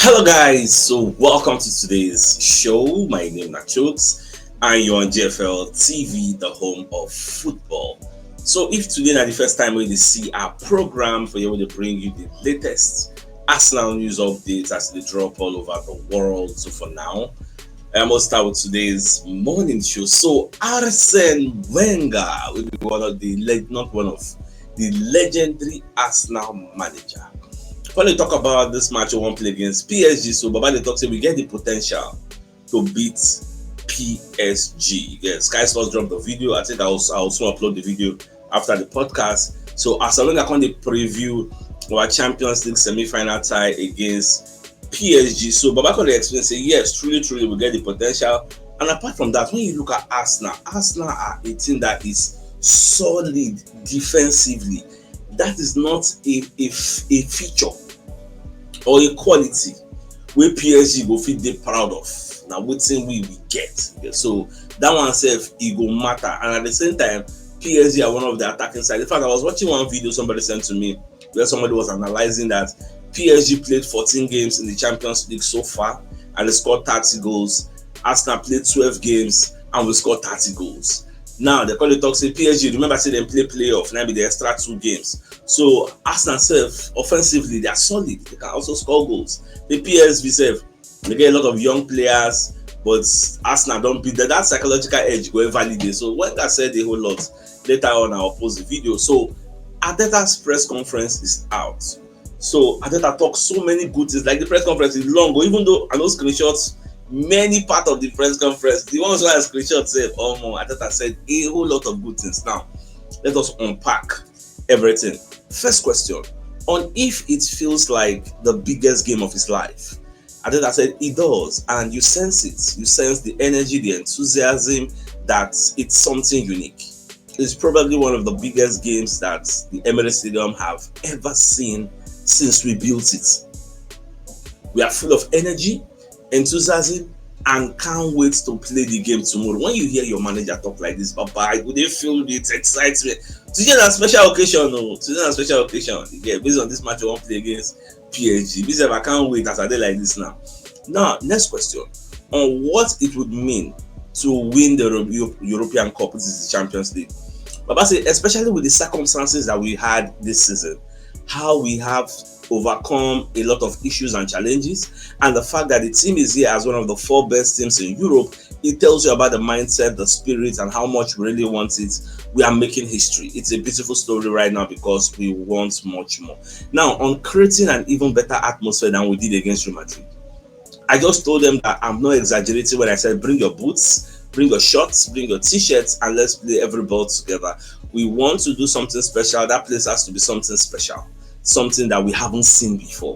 Hello guys, so welcome to today's show. My name is CHUKS and you're on JFL TV, the home of football. So if today is the first time we see our program, for you to bring you the latest Arsenal news updates as they drop all over the world. So for now, I must start with today's morning show. So Arsene Wenger will be one of not one of the legendary Arsenal manager. When they talk about this match we won't play against PSG, so Baba they talk say we get the potential to beat PSG. Yes, Sky Sports dropped the video. I think I'll soon upload the video after the podcast. So as long as I can preview our Champions League semi-final tie against PSG. So Baba can explain say yes, truly we get the potential. And apart from that, when you look at Arsenal are a team that is solid defensively. That is not a feature or a quality where PSG go fit dey proud of. Now wetin we get. So that one self it go matter. And at the same time, PSG are one of the attacking side. In fact, I was watching one video somebody sent to me where somebody was analyzing that PSG played 14 games in the Champions League so far and they scored 30 goals. Arsenal played 12 games and we scored 30 goals. Now they call it talk say PSG. Remember, say they play playoff. Now be the extra 2 games. So Arsenal self offensively they are solid. They can also score goals. The PSV self they get a lot of young players, but Arsenal don't beat that. That psychological edge go validate. So Wenger said a whole lot. Later on, I'll post the video. So Arteta's press conference is out. So Arteta talks so many good things. Like the press conference is long, but even though I know screenshots. Many part of the press conference, the ones where I screenshot said, Arteta said a whole lot of good things. Now, let us unpack everything. First question, on if it feels like the biggest game of his life. Arteta said it does, and you sense it. You sense the energy, the enthusiasm, that it's something unique. It's probably one of the biggest games that the Emirates Stadium have ever seen since we built it. We are full of energy, enthusiasm, and can't wait to play the game tomorrow. When you hear your manager talk like this, Papa, would they feel it excitement? Today is a special occasion, Today is a special occasion. Yeah, based on this match, I won't play against PSG. Because I can't wait as I did like this now. Now, next question on what it would mean to win the European Cup, which is the Champions League. Papa said, especially with the circumstances that we had this season, how we have overcome a lot of issues and challenges, and the fact that the team is here as one of the 4 best teams in Europe, it tells you about the mindset, the spirit, and how much we really want it. We are making history. It's a beautiful story right now because we want much more. Now, on creating an even better atmosphere than we did against Real Madrid, I just told them that I'm not exaggerating when I said bring your boots, bring your shorts, bring your t-shirts, and let's play every ball together. We want to do something special. That place has to be something special. Something that we haven't seen before.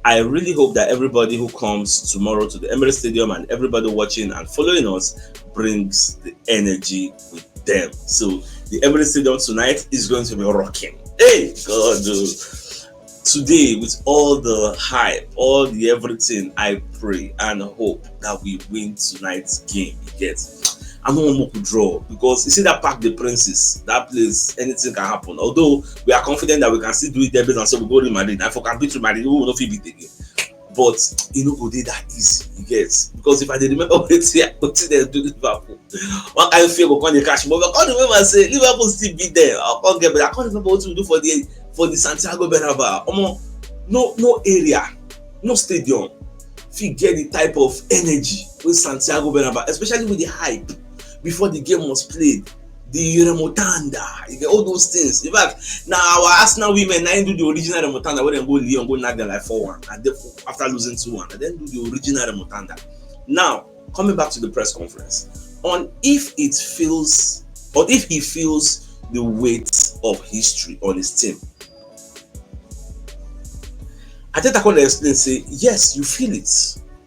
I really hope that everybody who comes tomorrow to the Emirates Stadium and everybody watching and following us brings the energy with them. So the Emirates Stadium tonight is going to be rocking. Hey, God, today with all the hype, all the everything, I pray and hope that we win tonight's game. You get? I don't want to draw because you see that Park the Princes, that place, anything can happen. Although we are confident that we can still do it there based on so we go to Madrid. And if we can beat Madrid, we will not beat again. But you know, go that easy, you get? Because if I did remember what they do Liverpool, one kind of fear go come the cash, but I can't remember say Liverpool still beat them. I can't get, but I can't remember what to do for the Santiago Bernabeu. No area, no stadium. If you get the type of energy with Santiago Bernabeu, especially with the hype. Before the game was played, the remontanda, you get all those things. In fact, now our Arsenal women now do the original remontanda where they go Lyon, go knock them like 4-1, and then after losing 2-1, and then do the original remontanda. Now, coming back to the press conference, on if it feels, or if he feels the weight of history on his team. Arteta can explain, say, yes, you feel it.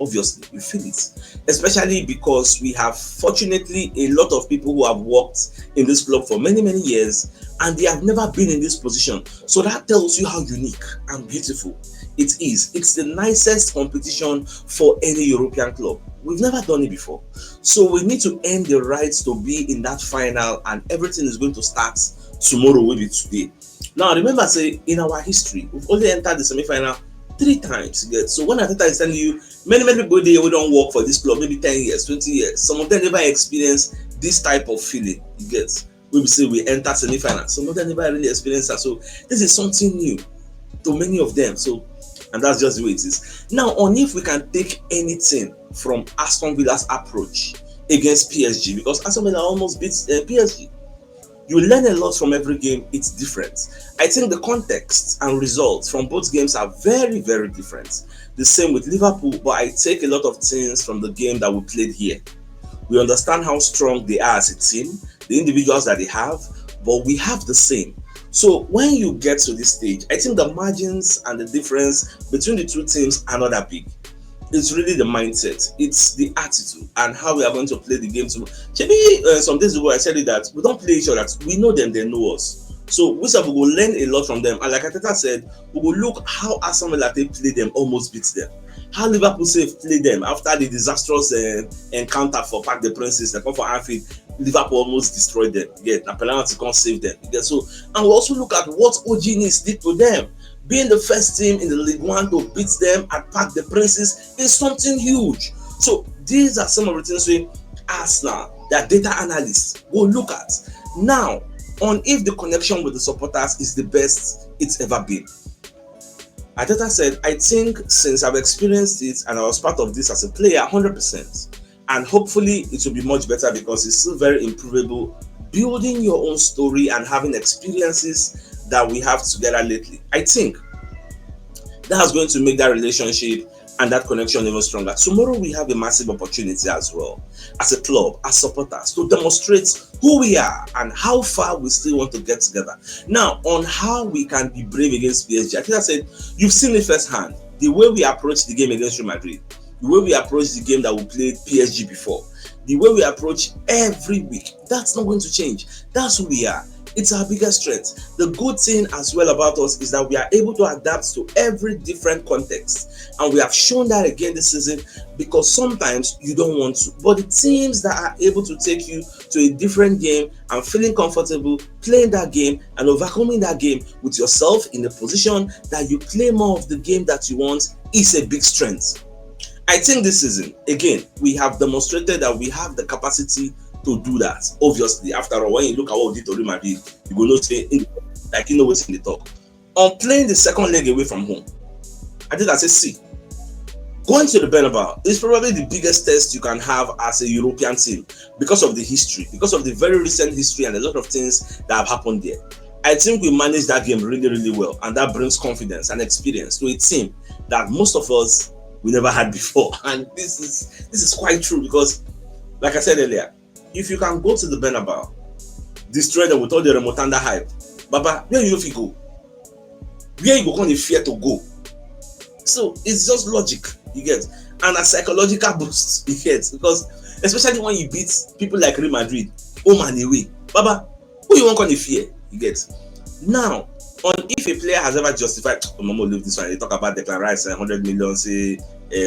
Obviously, we feel it, especially because we have fortunately a lot of people who have worked in this club for many years and they have never been in this position. So that tells you how unique and beautiful it is. It's the nicest competition for any European club. We've never done it before. So we need to earn the rights to be in that final, and everything is going to start tomorrow, maybe today. Now remember, say in our history, we've only entered the semi-final 3 times. You get? So when Arteta is telling you, many people there we don't work for this club, maybe 10 years, 20 years. Some of them never experience this type of feeling. You get? We say we enter semi-final. Some of them never really experience that. So this is something new to many of them. So, and that's just the way it is. Now, on if we can take anything from Aston Villa's approach against PSG, because Aston Villa almost beats PSG. You learn a lot from every game. It's different. I think the context and results from both games are very, very different. The same with Liverpool, but I take a lot of things from the game that we played here. We understand how strong they are as a team, the individuals that they have, but we have the same. So when you get to this stage, I think the margins and the difference between the two teams are not that big. It's really the mindset, it's the attitude, and how we are going to play the game. Some days ago I said it that we don't play each other, we know them, they know us. So we will learn a lot from them. And like Arteta said, we will look how Aston Villa play them, almost beat them. How Liverpool play them after the disastrous encounter for Parc des Princes, they come for Anfield. Liverpool almost destroyed them. A penalty can't save them. So, and we also look at what OG did to them. Being the first team in the League One to beat them at Parc des Princes is something huge. So these are some of the things we Arsenal, their data analysts, will look at. Now, on if the connection with the supporters is the best it's ever been. Arteta said, I think since I've experienced it and I was part of this as a player, 100%. And hopefully it will be much better because it's still very improvable. Building your own story and having experiences that we have together lately, I think that's going to make that relationship and that connection even stronger. Tomorrow we have a massive opportunity as well, as a club, as supporters, to demonstrate who we are and how far we still want to get together. Now, on how we can be brave against PSG, I think I said, you've seen it firsthand, the way we approach the game against Real Madrid, the way we approach the game that we played PSG before, the way we approach every week, that's not going to change. That's who we are. It's our biggest strength. The good thing as well about us is that we are able to adapt to every different context. And we have shown that again this season, because sometimes you don't want to. But the teams that are able to take you to a different game and feeling comfortable playing that game and overcoming that game with yourself in the position that you play more of the game that you want is a big strength. I think this season, again, we have demonstrated that we have the capacity to do that. Obviously, after all, when you look at what we did to Real Madrid, you will not say, like, you know what's in the talk. On playing the second leg away from home, I did say, see, going to the Bernabeu is probably the biggest test you can have as a European team because of the history, because of the very recent history and a lot of things that have happened there. I think we managed that game really, really well, and that brings confidence and experience to a team that most of us we never had before. And this is quite true because, like I said earlier, if you can go to the Bernabeu, destroy them with all the Remotanda hype, Baba, where you go? Where you go on the fear to go? So it's just logic, you get, and a psychological boost, you get, because especially when you beat people like Real Madrid, home and away, Baba, who you want on the fear, you get. Now, on if a player has ever justified, Momo leave this one. They talk about Declan Rice 100 million, say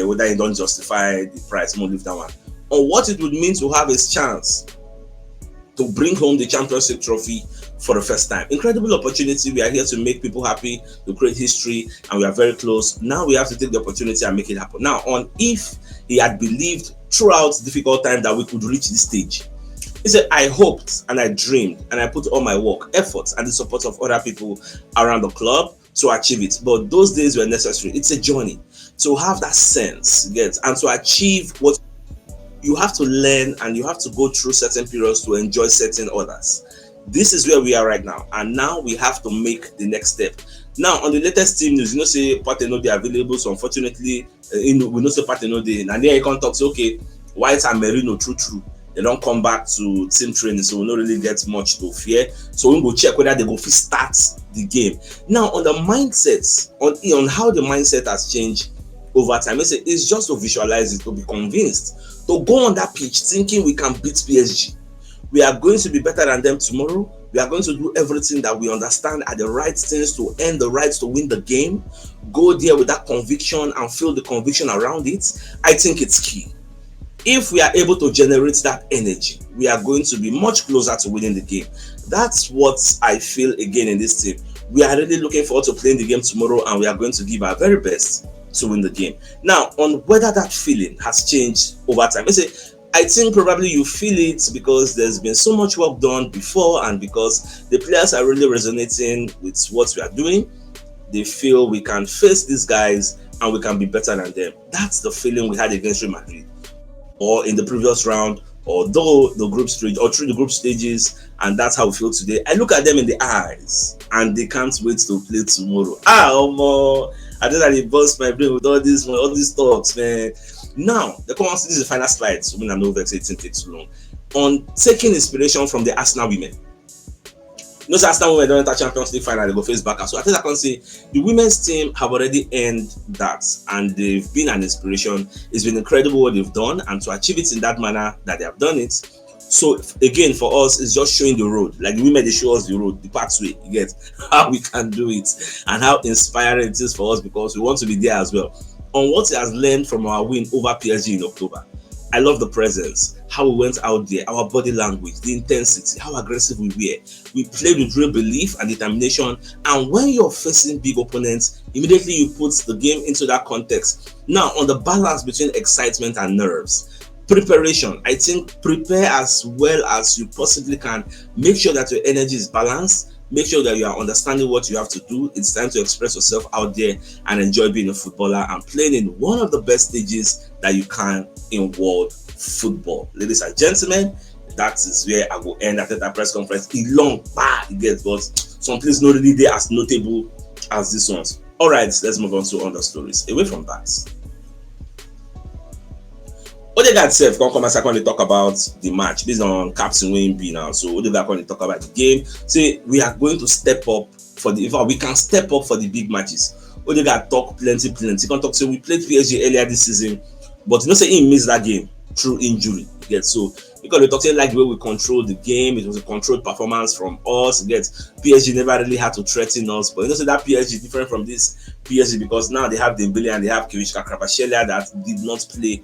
whether he don't justify the price, Momo leave that one. On what it would mean to have a chance to bring home the championship trophy for the first time. Incredible opportunity. We are here to make people happy, to create history, and we are very close. Now we have to take the opportunity and make it happen. Now, on if he had believed throughout difficult time that we could reach this stage, he said, I hoped and I dreamed and I put all my work, efforts, and the support of other people around the club to achieve it. But those days were necessary. It's a journey to have that sense, get, and to achieve what you have to learn, and you have to go through certain periods to enjoy certain others. This is where we are right now, and now we have to make the next step. Now, on the latest team news, say Partey no dey available, so unfortunately, we know say Partey no dey, and then you can talk, say, okay, White and Merino, true, they don't come back to team training, so we don't really get much to fear. So we'll go check whether they go fit start the game. Now, on the mindset, on how the mindset has changed over time, it's just to visualize it, to be convinced, to go on that pitch thinking we can beat PSG. We are going to be better than them tomorrow. We are going to do everything that we understand are the right things to earn the right to win the game. Go there with that conviction and feel the conviction around it. I think it's key. If we are able to generate that energy, we are going to be much closer to winning the game. That's what I feel again in this team. We are really looking forward to playing the game tomorrow, and we are going to give our very best to win the game. Now, on whether that feeling has changed over time, I think probably you feel it because there's been so much work done before, and because the players are really resonating with what we are doing. They feel we can face these guys and we can be better than them. That's the feeling we had against Real Madrid, or in the previous round, or though the group stage, or through the group stages, and that's how we feel today. I look at them in the eyes and they can't wait to play tomorrow. I think that it burst my brain with all these thoughts, man. Now, this is the final slide, so I'm not vexed, it takes too long. On taking inspiration from the Arsenal women. Arsenal women don't enter Champions League final, they go face back. So I think I can say the women's team have already earned that, and they've been an inspiration. It's been incredible what they've done, and to achieve it in that manner that they have done it. So again, for us, it's just showing the road. Like the women, they show us the road, the pathway. You get how we can do it, and how inspiring it is for us, because we want to be there as well. On what he has learned from our win over PSG in October, I love the presence, how we went out there, our body language, the intensity, how aggressive we were. We played with real belief and determination. And when you're facing big opponents, immediately you put the game into that context. Now, on the balance between excitement and nerves, preparation, I think prepare as well as you possibly can. Make sure that your energy is balanced. Make sure that you are understanding what you have to do. It's time to express yourself out there and enjoy being a footballer and playing in one of the best stages that you can in world football. Ladies and gentlemen, that is where I will end at press conference. It's long, it gets, but some things not really there as notable as this ones. All right, let's move on to other stories. Away from that, Odegaard self come and secondly talk about the match based on Captain Wayne B now. So Odegaard going to talk about the game. Say we are going to step up for the, we can step up for the big matches. Odegaard talk plenty. He can talk, say we played PSG earlier this season, but say he missed that game through injury. So because we talking like the way we control the game, it was a controlled performance from us. PSG never really had to threaten us, but say that PSG different from this PSG because now they have Dembele and they have Kiwichka Kvaratskhelia that did not play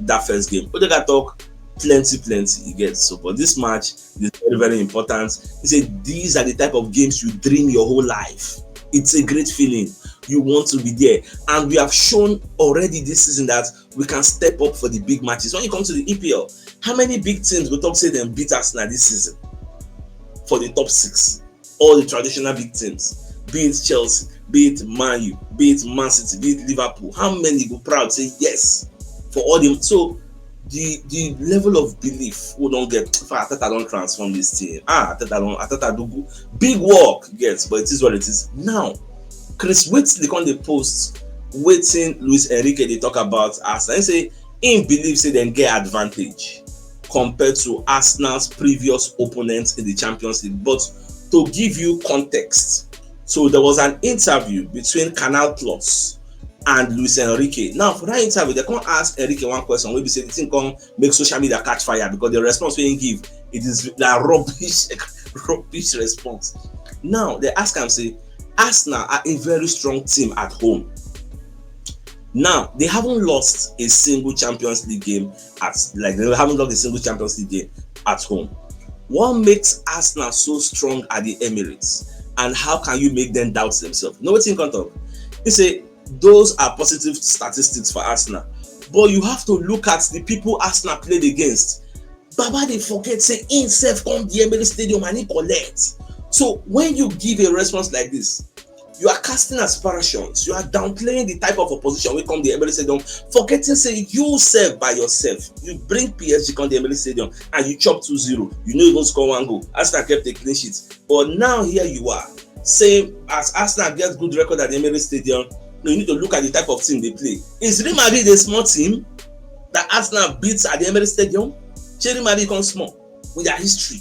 that first game. Odegaard talk plenty. So but this match is very, very important. He said these are the type of games you dream your whole life. It's a great feeling. You want to be there, and we have shown already this season that we can step up for the big matches. When you come to the EPL, how many big teams we talk say them beat Arsenal this season for the top 6? All the traditional big teams, be it Chelsea, be it Man U, be it Man City, be it Liverpool. How many go proud say yes for all them? So the level of belief we don't get. Arteta don't transform this team. Arteta do go big work, yes, but it is what it is now. Chris Whitley on the post waiting Luis Enrique they talk about Arsenal. They say in believe say they get advantage compared to Arsenal's previous opponents in the Champions League. But to give you context, so there was an interview between Canal Plus and Luis Enrique. Now for that interview, they can't ask Enrique one question. Maybe say the thing come make social media catch fire because the response we give it is like rubbish response. Now they ask him say Arsenal are a very strong team at home. Now they haven't lost a single Champions League game they haven't lost a single Champions League game at home. What makes Arsenal so strong at the Emirates, and how can you make them doubt themselves? No, what you can talk. He say those are positive statistics for Arsenal, but you have to look at the people Arsenal played against. Baba they forget say himself come the Emirates Stadium and he collect. So when you give a response like this, you are casting aspersions, you are downplaying the type of opposition we come the Emirates Stadium, forgetting say you serve by yourself. You bring PSG come the Emirates Stadium and you chop 2-0. You know even score one goal. Arsenal kept a clean sheet. But now here you are, saying as Arsenal gets good record at the Emirates Stadium, you need to look at the type of team they play. Is Real Madrid a small team that Arsenal beats at the Emirates Stadium? Real Madrid comes small with their history.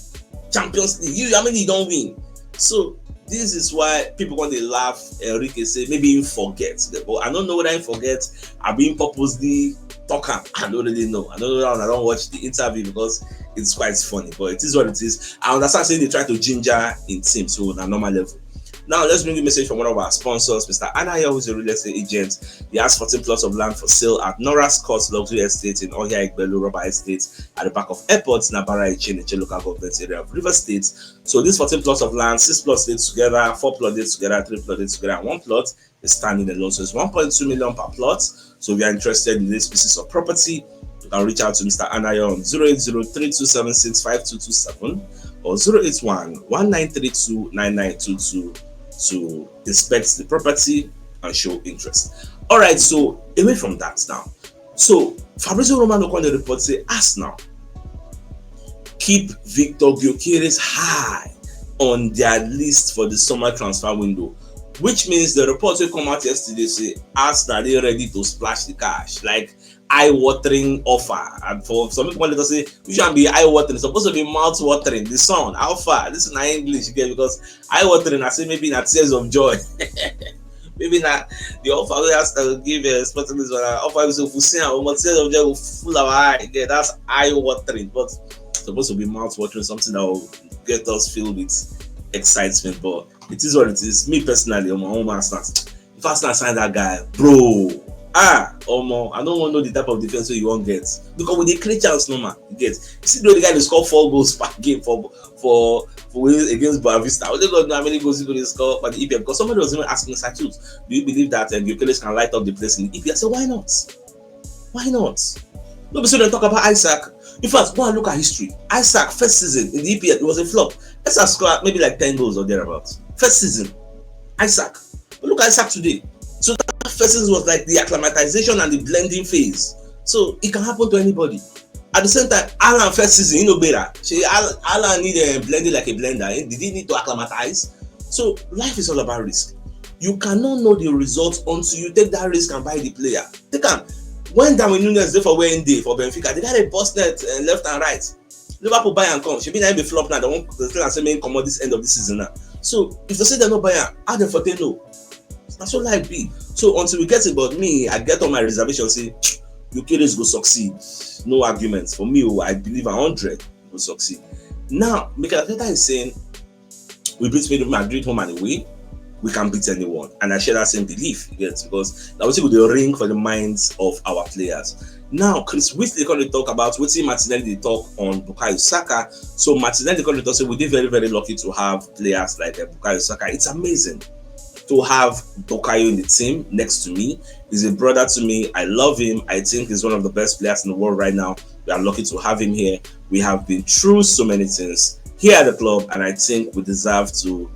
Champions League, how many you don't win? So this is why people when they laugh, Enrique say maybe he forget. But I don't know whether he forget. I've been purposely talking. I don't really know. I don't know. I don't watch the interview because it's quite funny. But it is what it is. I understand saying they try to ginger in team, so on a normal level. Now let's bring you a message from one of our sponsors, Mr. Anaya, who is a real estate agent. He has 14 plots of land for sale at Nora's Court Luxury Estate in Ohia Igbelu Rubber Estate at the back of Airport, Nabara Iche local government area of River State. So these 14 plots of land, 6 plots stayed together, 4 plots stayed together, 3 plots stayed together, and 1 plot is standing alone. So it's 1.2 million per plot. So if you are interested in this piece of property, you can reach out to Mr. Anaya on 08032765227 or 08119329922 to inspect the property and show interest. All right, so away from that now. So Fabrizio Romano on the report say Arsenal keep Victor Gyökeres high on their list for the summer transfer window, which means the report will come out yesterday say Arsenal they ready to splash the cash, like eye-watering offer. And for some people, let us say we shouldn't be eye-watering, it's supposed to be mouth-watering. The sun, how far? This is not English again, because eye-watering, I say maybe not tears of joy. Maybe not the offer we have to give a specialist offer is so tears of joy will full our eye. Yeah, that's eye-watering, but it's supposed to be mouth-watering, something that will get us filled with excitement. But it is what it is. Me personally, on my own Arsenal, if Arsenal sign that guy, bro. I don't want to know the type of defense you won't get, because with the create chance, no man, you get. You see, the guy that scored 4 goals per game for against Boavista. I don't know how many goals he could score for the EPL, because somebody was even asking CHUKS, do you believe that Gyökeres can light up the place in the EPL? I said, why not? Why not? No, so they talk about Isaac. In fact, go and look at history. Isaac first season in the EPL, it was a flop. Isaac scored maybe like 10 goals or thereabouts. First season, Isaac. But look at Isaac today. So that first season was like the acclimatization and the blending phase. So it can happen to anybody. At the same time, Alan first season, you know better. Alan need blending like a blender. Did he need to acclimatize? So life is all about risk. You cannot know the results until you take that risk and buy the player. Take him. When Darwin Núñez did for wearing day for Benfica, they got a bust net left and right. Liverpool buy and come. She be not be flop now. They won't say main come out this end of the season now. So if they say they're not buying, how they for they know? That's what life be. So until we get it, but me, I get on my reservation, say Gyökeres go succeed. No arguments. For me, I believe 100 will succeed. Now, Mikel Arteta is saying we beat Madrid home and away, we can beat anyone. And I share that same belief, yes, because that was the ring for the minds of our players. Now, Chris Whitley going to talk about what Martinelli talk on Bukayo Saka. So Martinelli going to talk, say we're very, very lucky to have players like Bukayo Saka. It's amazing to have Bukayo in the team next to me. He's a brother to me. I love him. I think he's one of the best players in the world right now. We are lucky to have him here. We have been through so many things here at the club, and I think we deserve to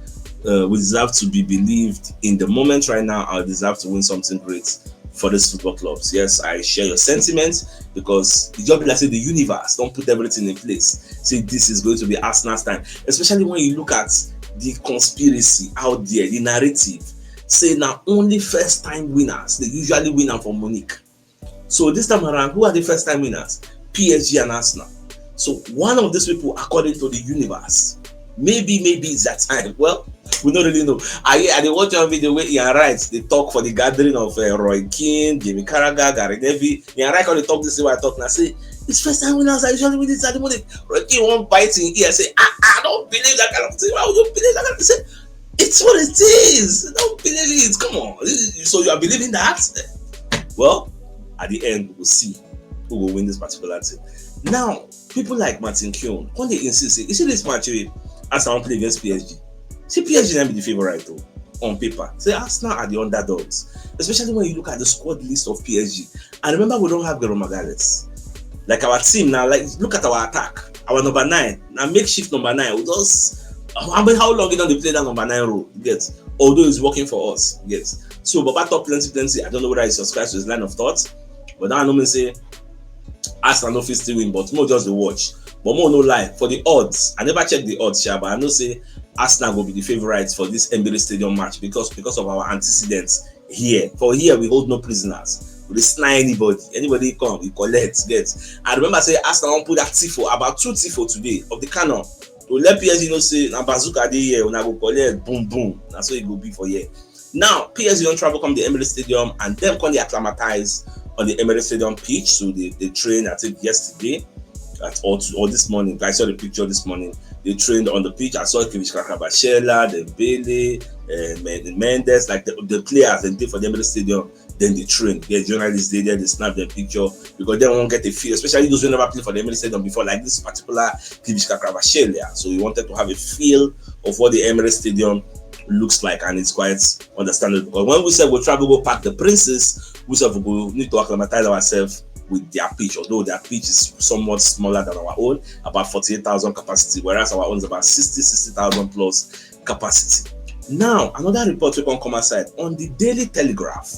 be believed in the moment right now. I deserve to win something great for these football clubs. Yes, I share your sentiments, because the job, like say, the universe don't put everything in place. Say this is going to be Arsenal's time, especially when you look at the conspiracy out there, the narrative. Say now only first time winners, they usually win them for Munich. So this time around, who are the first time winners? PSG and Arsenal. So one of these people, according to the universe, maybe it's that time. Well, we don't really know. I watch one video where Ian Wright, they talk for the gathering of Roy Keane, Jamie Carragher, Gary Neville. Ian Wright on the talk, this is what I talk, and I say, it's first time winners, I usually win this at the moment. Roy Keane won't bite in ear, say, I don't believe that kind of thing. Why would you believe that kind of thing? Say, it's what it is. Don't believe it. Come on. So you are believing that? Well, at the end, we'll see who will win this particular thing. Now, people like Martin Keown, when they insist, you see this match as I play against PSG. See, PSG can be the favorite though, on paper. Say Arsenal are the underdogs, especially when you look at the squad list of PSG. And remember, we don't have Gero Magalhaes. Like our team now, like look at our attack. Our number 9, now makeshift number 9. We just how long you don't play that number 9 role? Get, although it's working for us. Yes. So Baba talk plenty. I don't know whether he subscribes to his line of thought, but now I know say Arsenal no fit still win, but more just the watch. But more no lie for the odds. I never check the odds, but I know say Arsenal will be the favourites for this Emirates Stadium match because of our antecedents here. For here we hold no prisoners. We snare anybody come, we collect, get. I remember say Arsenal won't put that tifo, about 2 tifo today of the canon. To let PSG know say na bazooka dey here, una go collect, boom. That's what it will be for here. Now PSG don't travel come the Emirates Stadium, and them come they acclimatize on the Emirates Stadium pitch. So they trained, I think yesterday or this morning. I saw the picture this morning. They trained on the pitch. I saw Kivish Kakabashela, Dembele, Mendes, like the players, they did for the Emirates Stadium, then they train. The journalists they there, they snap their picture because they won't get a feel, especially those who never played for the Emirates Stadium before, like this particular Pidgin Kravashelia. So we wanted to have a feel of what the Emirates Stadium looks like, and it's quite understandable. But when we said we'll travel, go pack the Princes, we said we need to acclimatize ourselves with their pitch, although their pitch is somewhat smaller than our own, about 48,000 capacity, whereas our own is about 60,000 plus capacity. Now, another report we can come aside on the Daily Telegraph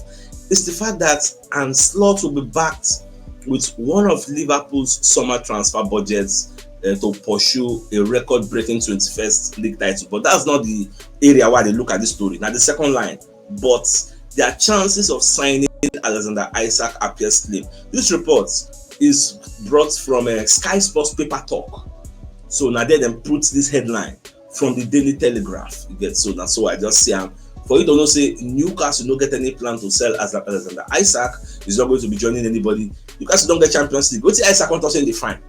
is the fact that Slot will be backed with one of Liverpool's summer transfer budgets to pursue a record-breaking 21st league title. But that's not the area where they look at this story. Now, the second line, but their chances of signing Alexander Isak appear slim. This report is brought from Sky Sports Paper Talk. So now they then put this headline from the Daily Telegraph. You get so now. So I just say for you to know, say Newcastle don't get any plan to sell Alexander Isak. He's not going to be joining anybody. Newcastle don't get Champions League. Go to Isak on touching the fine.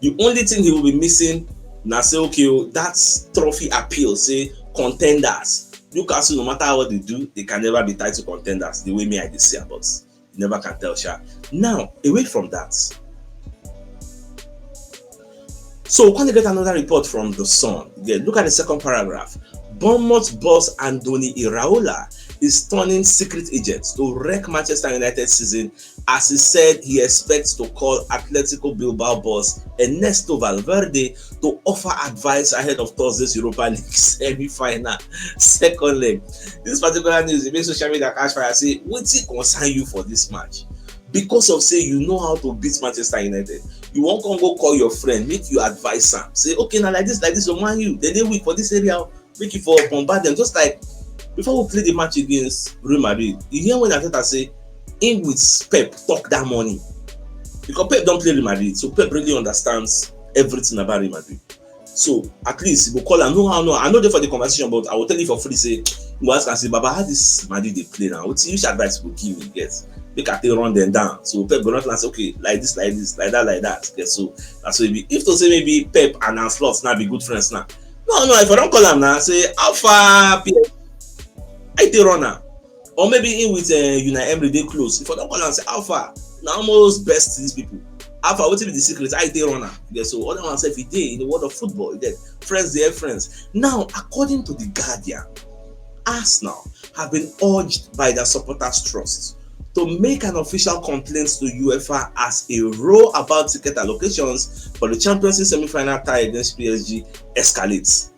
The only thing he will be missing now, say okay, that's trophy appeal. Say contenders. Newcastle, no matter what they do, they can never be title contenders. The way me I see, but you never can tell. Sha. Now, away from that, so we're going to get another report from the Sun. Again, look at the second paragraph. Bournemouth boss Andoni Iraola is turning secret agent to wreck Manchester United season, as he said he expects to call Atletico Bilbao boss Ernesto Valverde to offer advice ahead of Thursday's Europa League semi-final second leg. This particular news, it makes social media catch fire. Say, what's it concern you for this match? Because of say you know how to beat Manchester United, you won't go call your friend, make you advise them. Say, okay, now like this, Man U, they weak for this area, make you for bombard them. Just like before we play the match against Real Madrid, you hear when Arteta say, in with Pep, talk that money. Because Pep don't play Real Madrid, so Pep really understands everything about Real Madrid. So at least he will call and no, I know they for the conversation, but I will tell you for free, say, you ask and say, Baba, how this Madrid they play now? Which advice will give me, get? They can run them down. So Pep will not say, okay, like this, like that. Okay, so that's what it be. If to say maybe Pep and Slot now be good friends now. No, if I don't call them now, say Alpha Pep, I they run now. Or maybe in with Unai Emery they close. If I don't call them, say Alpha, now almost best these people. Alpha, what is the secret? I they run now. Okay, so other one say if they in the world of football, they friends, they have friends. Now, according to the Guardian, Arsenal have been urged by their supporters' trust to make an official complaint to UEFA as a row about ticket allocations for the Champions League semi-final tie against PSG escalates.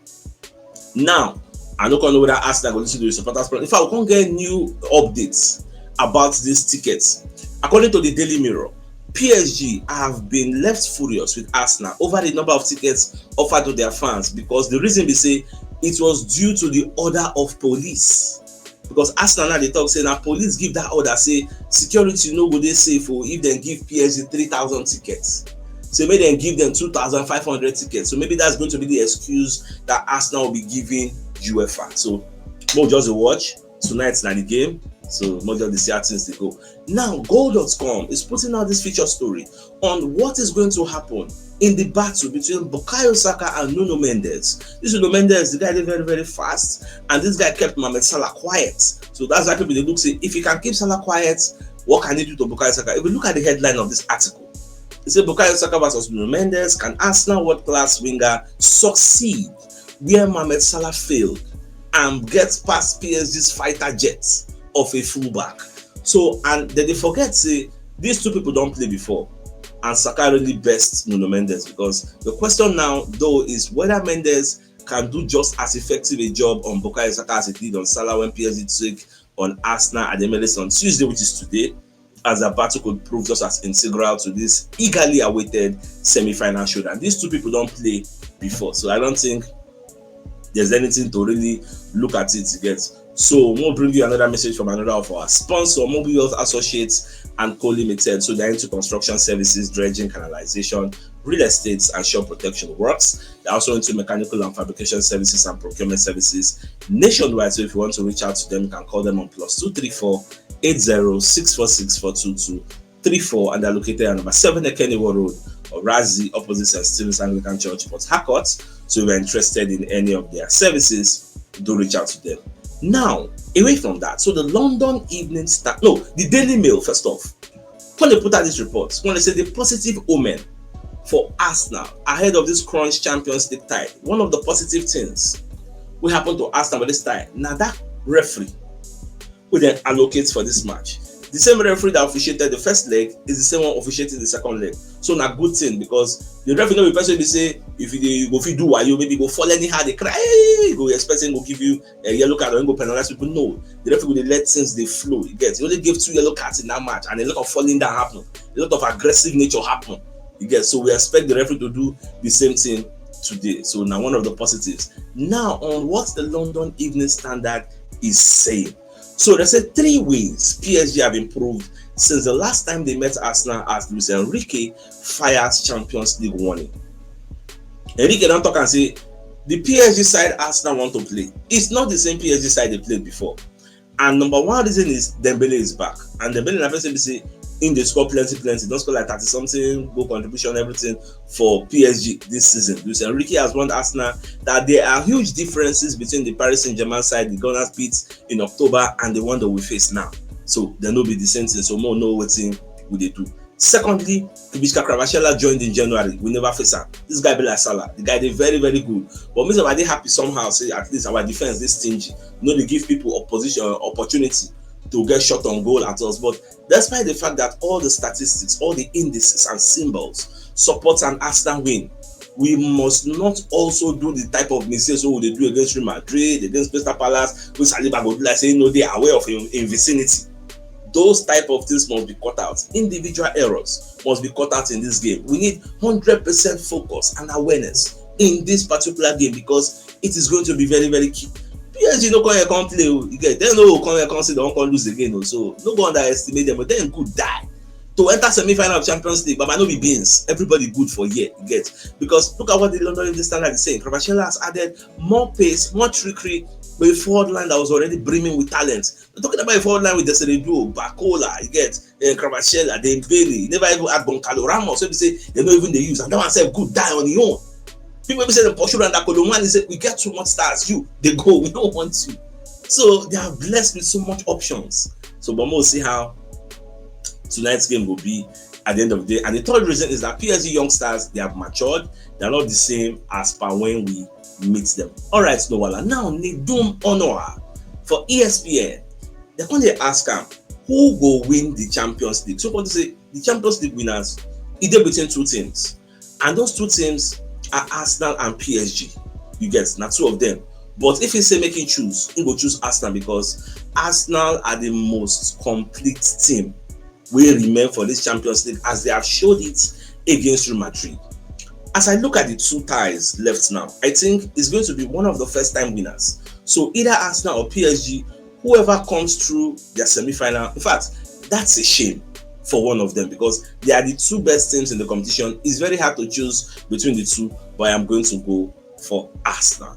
Now, I don't know whether Arsenal will listen to the supporters. If I can't get new updates about these tickets, according to the Daily Mirror, PSG have been left furious with Arsenal over the number of tickets offered to their fans, because the reason they say it was due to the order of police. Because Arsenal now they talk say now police give that order, say security no go dey safe if they give PSG 3,000 tickets. So maybe they give them 2,500 tickets. So maybe that's going to be the excuse that Arsenal will be giving UEFA. So more just a watch. Tonight's not the game. So more just the see how things they go. Now Goal.com is putting out this feature story on what is going to happen in the battle between Bukayo Saka and Nuno Mendes. This Nuno Mendes, the guy is very, very fast, and this guy kept Mohamed Salah quiet. So that's why people they look say, if he can keep Salah quiet, what can he do to Bukayo Saka? If we look at the headline of this article, it says Bukayo Saka versus Nuno Mendes, can Arsenal world-class winger succeed where Mohamed Salah failed and get past PSG's fighter jets of a fullback? So, and then they forget, say, these two people don't play before. And Saka really best Nuno Mendes, because the question now, though, is whether Mendes can do just as effective a job on Bukayo Saka as he did on Salah when PSG took on Arsenal at the Emirates on Tuesday, which is today, as a battle could prove just as integral to this eagerly awaited semi-final showdown. These two people don't play before, so I don't think there's anything to really look at it to get. So we'll bring you another message from another of our sponsor, Mobile Health Associates and Co Limited. So they're into construction services, dredging, canalization, real estate, and shore protection works. They're also into mechanical and fabrication services and procurement services nationwide. So if you want to reach out to them, you can call them on +234 80 646 and they're located at number 7 Ekeniwo Road, Orazi, opposite St. Stephen's Anglican Church, Port Harcourt. So if you're interested in any of their services, do reach out to them. Now, away from that, so the London Evening Star, no, the Daily Mail, first off, when they put out this report, when they say the positive omen for Arsenal ahead of this crunch Champions League tie, one of the positive things will happen to Arsenal by this tie. Now that referee who then allocates for this match, the same referee that officiated the first leg is the same one officiating the second leg. So na good thing, because the referee no be person be say if you go fit do wayo, maybe go fall anyhow, they cry, you go expecting go give you a yellow card or go penalize people. No, the referee will let things they flow. You get, he only gave 2 yellow cards in that match, and a lot of falling down happen, a lot of aggressive nature happen. You get, so we expect the referee to do the same thing today. So now one of the positives. Now on what the London Evening Standard is saying. So they said 3 ways PSG have improved since the last time they met Arsenal as Luis Enrique fires Champions League warning. Enrique don't talk and say the PSG side Arsenal want to play. It's not the same PSG side they played before. And number one reason is Dembele is back. And Dembele na first say in they score plenty. Don't score like 30 something, goal contribution, everything for PSG this season. Luis Enrique has warned Arsenal that there are huge differences between the Paris Saint-Germain side the Gunners beat in October and the one that we face now. So there no be the same thing. So more know what thing will they do. Secondly, Kvaratskhelia joined in January. We never face him. This guy be like Salah. The guy they very very good. But me they happy somehow. Say at least our defense is stingy. You know, they give people opportunity to get shot on goal at us. But despite the fact that all the statistics, all the indices and symbols support an Arsenal win, we must not also do the type of mistakes they do against Real Madrid, against Crystal Palace, which Saliba go do like saying no, they are aware of in vicinity. Those type of things must be cut out. Individual errors must be cut out in this game. We need 100% focus and awareness in this particular game, because it is going to be very very key. PSG no come here come play, you get, they no come here come say they won't come lose again. So no go underestimate them, but then good die to enter semi-final of Champions League. But might not be beans. Everybody good for year, you get, because look at what the London Evening Standard is saying. Kvaratskhelia has added more pace, more trickery with a forward line that was already brimming with talent. We're talking about a forward line with Desiree Bakola, you get, Kvaratskhelia, Dembele, never even had Goncalo Ramos. So they say they don't even they use, and that one said good die on your own. People say the Porsche and that Colomani say we get too much stars. They go, we don't want to. So they are blessed with so much options. So but we'll see how tonight's game will be at the end of the day. And the third reason is that PSG youngsters, they have matured. They're not the same as per when we meet them. All right, Snowala. Now Nedum Honor for ESPN. They're going to ask them who will win the Champions League. So what to say, the Champions League winners, either between 2 teams, and those 2 teams are Arsenal and PSG. You get, now 2 of them. But if he say make him choose, he will choose Arsenal, because Arsenal are the most complete team will remain for this Champions League, as they have showed it against Real Madrid. As I look at the 2 ties left now, I think it's going to be one of the first time winners. So either Arsenal or PSG, whoever comes through their semi-final. In fact, that's a shame for one of them, because they are the 2 best teams in the competition. It's very hard to choose between the 2, but I'm going to go for Arsenal.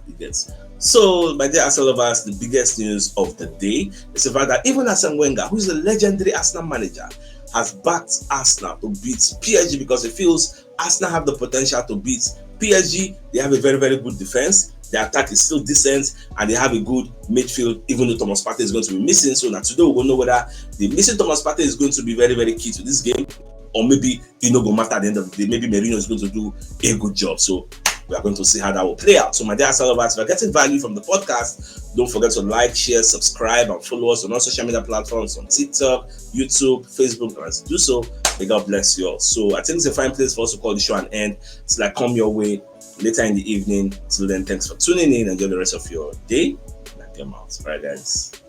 So, my dear Arsenal lovers, the biggest news of the day is the fact that even Arsene Wenger, who is a legendary Arsenal manager, has backed Arsenal to beat PSG, because he feels Arsenal have the potential to beat PSG. They have a very very good defense. Their attack is still decent, and they have a good midfield, even though Thomas Partey is going to be missing. So now today we will know whether the missing Thomas Partey is going to be very very key to this game, or maybe it no go matter at the end of the day. Maybe Mourinho is going to do a good job. So we are going to see how that will play out. So my dear Arsenal lovers, if you're getting value from the podcast, don't forget to like, share, subscribe, and follow us on all social media platforms, on TikTok, YouTube, Facebook, and do so. May God bless you all. So I think it's a fine place for us to call the show an end. It's like come your way later in the evening. Till then, thanks for tuning in. Enjoy the rest of your day. Knock your mouth. All right, guys.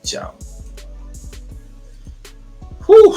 Ciao. Whew.